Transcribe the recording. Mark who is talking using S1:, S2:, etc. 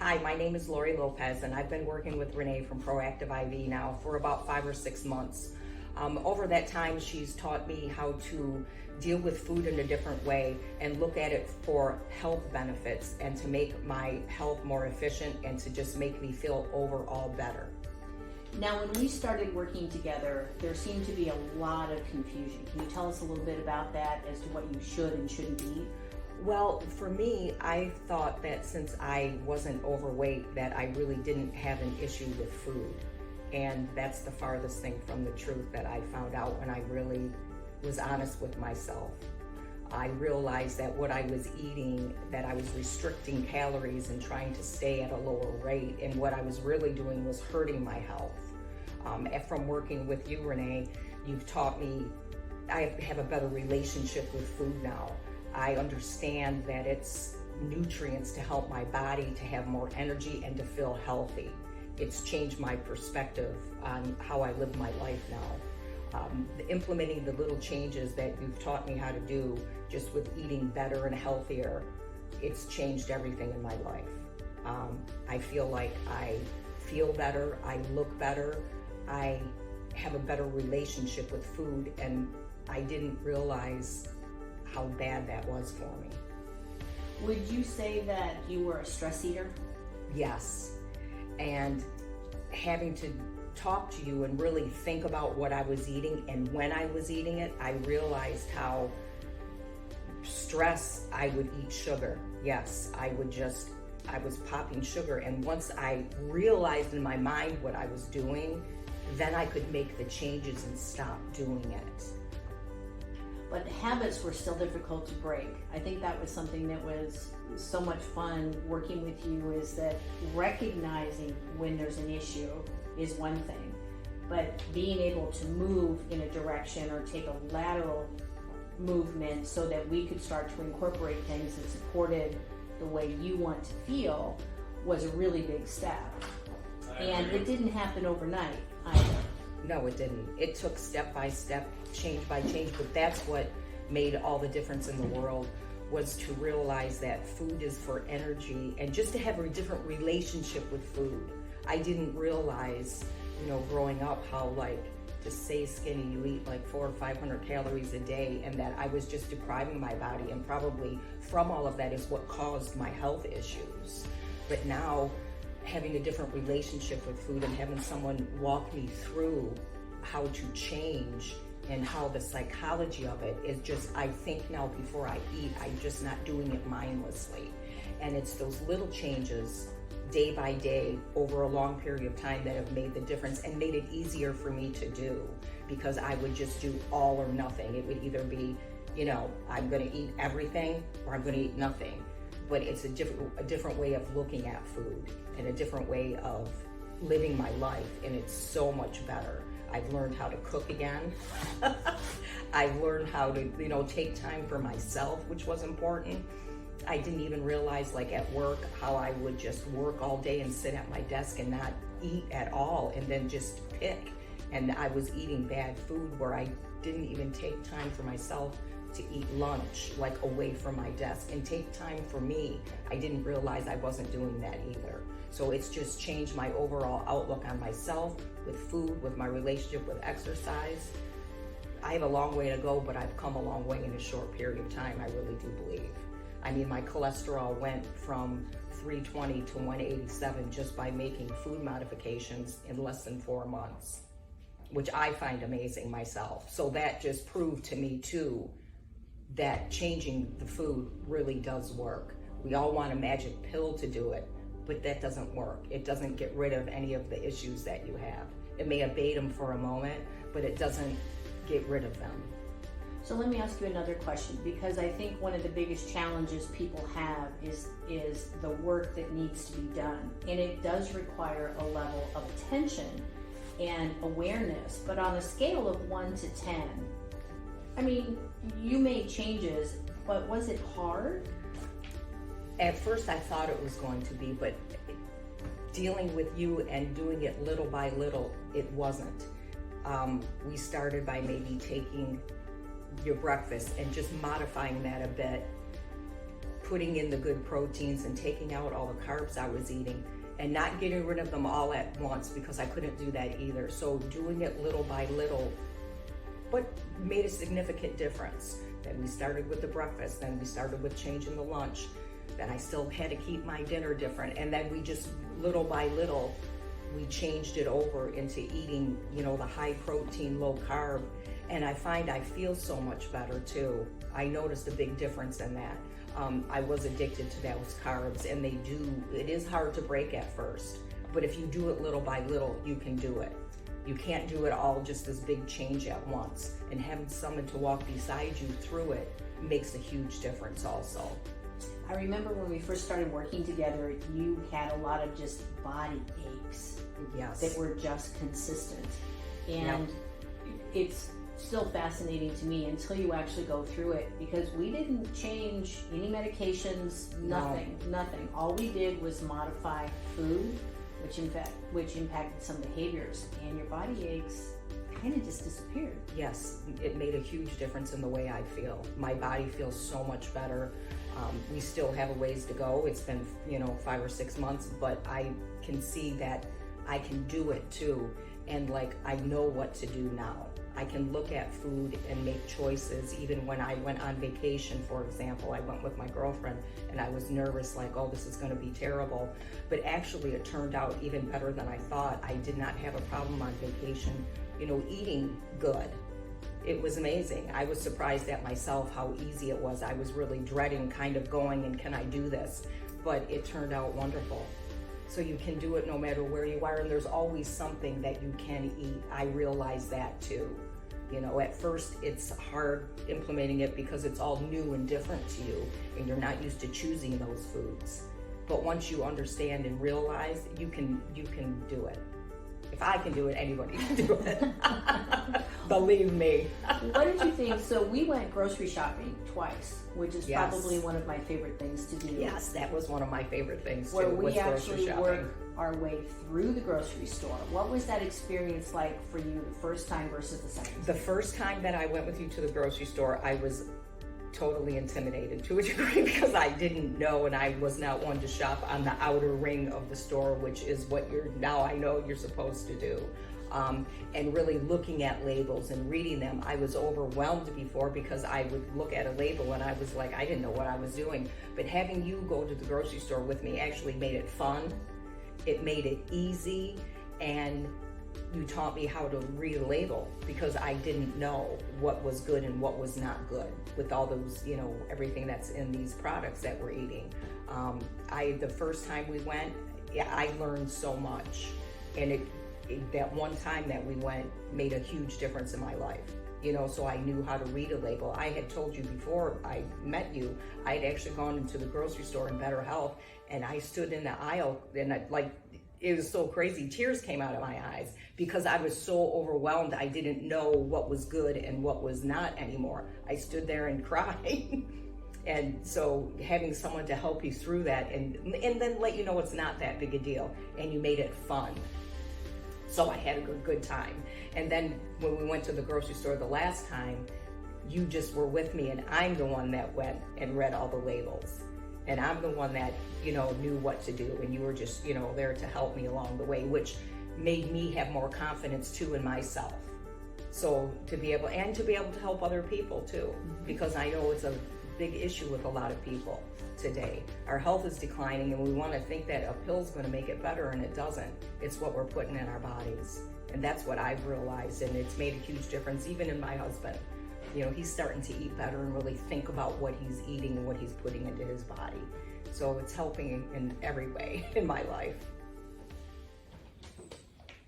S1: Hi, my name is Lori Lopez, and I've been working with Renee from ProActive IV now for about 5 or 6 months. Over that time, she's taught me how to deal with food in a different way and look at it for health benefits and to make my health more efficient and to just make me feel overall better.
S2: Now, when we started working together, there seemed to be a lot of confusion. Can you tell us a little bit about that as to what you should and shouldn't eat?
S1: Well, for me, I thought that since I wasn't overweight, that I really didn't have an issue with food. And that's the farthest thing from the truth that I found out when I really was honest with myself. I realized that what I was eating, that I was restricting calories and trying to stay at a lower rate, and what I was really doing was hurting my health. From working with you, Renee, you've taught me I have a better relationship with food now. I understand that it's nutrients to help my body to have more energy and to feel healthy. It's changed my perspective on how I live my life now. Implementing the little changes that you've taught me how to do just with eating better and healthier, it's changed everything in my life. I feel like I feel better, I look better, I have a better relationship with food, and I didn't realize how bad that was for me.
S2: Would you say that you were a stress eater?
S1: Yes, and having to talk to you and really think about what I was eating and when I was eating it, I realized how I would eat sugar. Yes, I was popping sugar, and once I realized in my mind what I was doing, then I could make the changes and stop doing it.
S2: But the habits were still difficult to break. I think that was something that was so much fun working with you, is that recognizing when there's an issue is one thing, but being able to move in a direction or take a lateral movement so that we could start to incorporate things that supported the way you want to feel was a really big step. And it didn't happen overnight either.
S1: No, it didn't. It took step by step, change by change, but that's what made all the difference in the world, was to realize that food is for energy and just to have a different relationship with food. I didn't realize, growing up, how to stay skinny, you eat 400 or 500 calories a day, and that I was just depriving my body, and probably from all of that is what caused my health issues. But now, having a different relationship with food and having someone walk me through how to change and how the psychology of it is just, I think now before I eat, I'm just not doing it mindlessly. And it's those little changes day by day over a long period of time that have made the difference and made it easier for me to do, because I would just do all or nothing. It would either be, I'm gonna eat everything or I'm gonna eat nothing. But it's a different way of looking at food and a different way of living my life, and it's so much better. I've learned how to cook again. I've learned how to, take time for myself, which was important. I didn't even realize, at work, how I would just work all day and sit at my desk and not eat at all, and then just pick. And I was eating bad food where I didn't even take time for myself to eat lunch, away from my desk, and take time for me. I didn't realize I wasn't doing that either. So it's just changed my overall outlook on myself, with food, with my relationship with exercise. I have a long way to go, but I've come a long way in a short period of time, I really do believe. I mean, my cholesterol went from 320 to 187 just by making food modifications in less than 4 months, which I find amazing myself. So that just proved to me too, that changing the food really does work. We all want a magic pill to do it, but that doesn't work. It doesn't get rid of any of the issues that you have. It may abate them for a moment, but it doesn't get rid of them.
S2: So let me ask you another question, because I think one of the biggest challenges people have is the work that needs to be done. And it does require a level of attention and awareness, but on a scale of 1 to 10, I mean, you made changes, but was it hard?
S1: At first I thought it was going to be, but dealing with you and doing it little by little, it wasn't. We started by maybe taking your breakfast and just modifying that a bit, putting in the good proteins and taking out all the carbs I was eating, and not getting rid of them all at once, because I couldn't do that either. So doing it little by little, but made a significant difference. Then we started with the breakfast, then we started with changing the lunch, then I still had to keep my dinner different, and then we just little by little, we changed it over into eating, you know, the high protein, low carb, and I find I feel so much better too. I noticed a big difference in that. I was addicted to those carbs, and it is hard to break at first, but if you do it little by little, you can do it. You can't do it all just this big change at once, and having someone to walk beside you through it makes a huge difference also.
S2: I remember when we first started working together, you had a lot of just body aches.
S1: Yes.
S2: That were just consistent. And it's still fascinating to me until you actually go through it, because we didn't change any medications, nothing. All we did was modify food, which impacted some behaviors, and your body aches kind of just disappeared.
S1: Yes, it made a huge difference in the way I feel. My body feels so much better. We still have a ways to go. It's been, 5 or 6 months, but I can see that I can do it too. And I know what to do now. I can look at food and make choices. Even when I went on vacation, for example, I went with my girlfriend and I was nervous, this is gonna be terrible. But actually it turned out even better than I thought. I did not have a problem on vacation, eating good. It was amazing. I was surprised at myself how easy it was. I was really dreading kind of going and can I do this? But it turned out wonderful. So you can do it no matter where you are, and there's always something that you can eat. I realize that too. At first it's hard implementing it because it's all new and different to you, and you're not used to choosing those foods. But once you understand and realize, you can do it. If I can do it, anybody can do it. Believe me.
S2: What did you think? So we went grocery shopping twice, which is
S1: Yes.
S2: probably one of my favorite things to do.
S1: Yes, that was one of my favorite things too,
S2: Where
S1: was
S2: we
S1: grocery
S2: actually
S1: shopping.
S2: work our way through the grocery store. What was that experience like for you the first time versus the second time?
S1: The first time that I went with you to the grocery store, I was totally intimidated to a degree because I didn't know, and I was not one to shop on the outer ring of the store, which is what now I know you're supposed to do. And really looking at labels and reading them. I was overwhelmed before because I would look at a label and I was like, I didn't know what I was doing. But having you go to the grocery store with me actually made it fun. It made it easy, and you taught me how to read a label because I didn't know what was good and what was not good with all those, everything that's in these products that we're eating. The first time we went, I learned so much, and that one time that we went made a huge difference in my life. So I knew how to read a label. I had told you before I met you, I had actually gone into the grocery store in Better Health, and I stood in the aisle, and it was so crazy. Tears came out of my eyes because I was so overwhelmed. I didn't know what was good and what was not anymore. I stood there and cried. And so having someone to help you through that and then let you know it's not that big a deal, and you made it fun. So I had a good time. And then when we went to the grocery store the last time, you just were with me, and I'm the one that went and read all the labels. And I'm the one that, knew what to do. And you were just, there to help me along the way, which made me have more confidence too in myself. So to be able to help other people too, because I know it's a big issue with a lot of people today. Our health is declining, and we want to think that a pill's going to make it better, and it doesn't. It's what we're putting in our bodies. And that's what I've realized, and it's made a huge difference even in my husband. He's starting to eat better and really think about what he's eating and what he's putting into his body. So it's helping in every way in my life.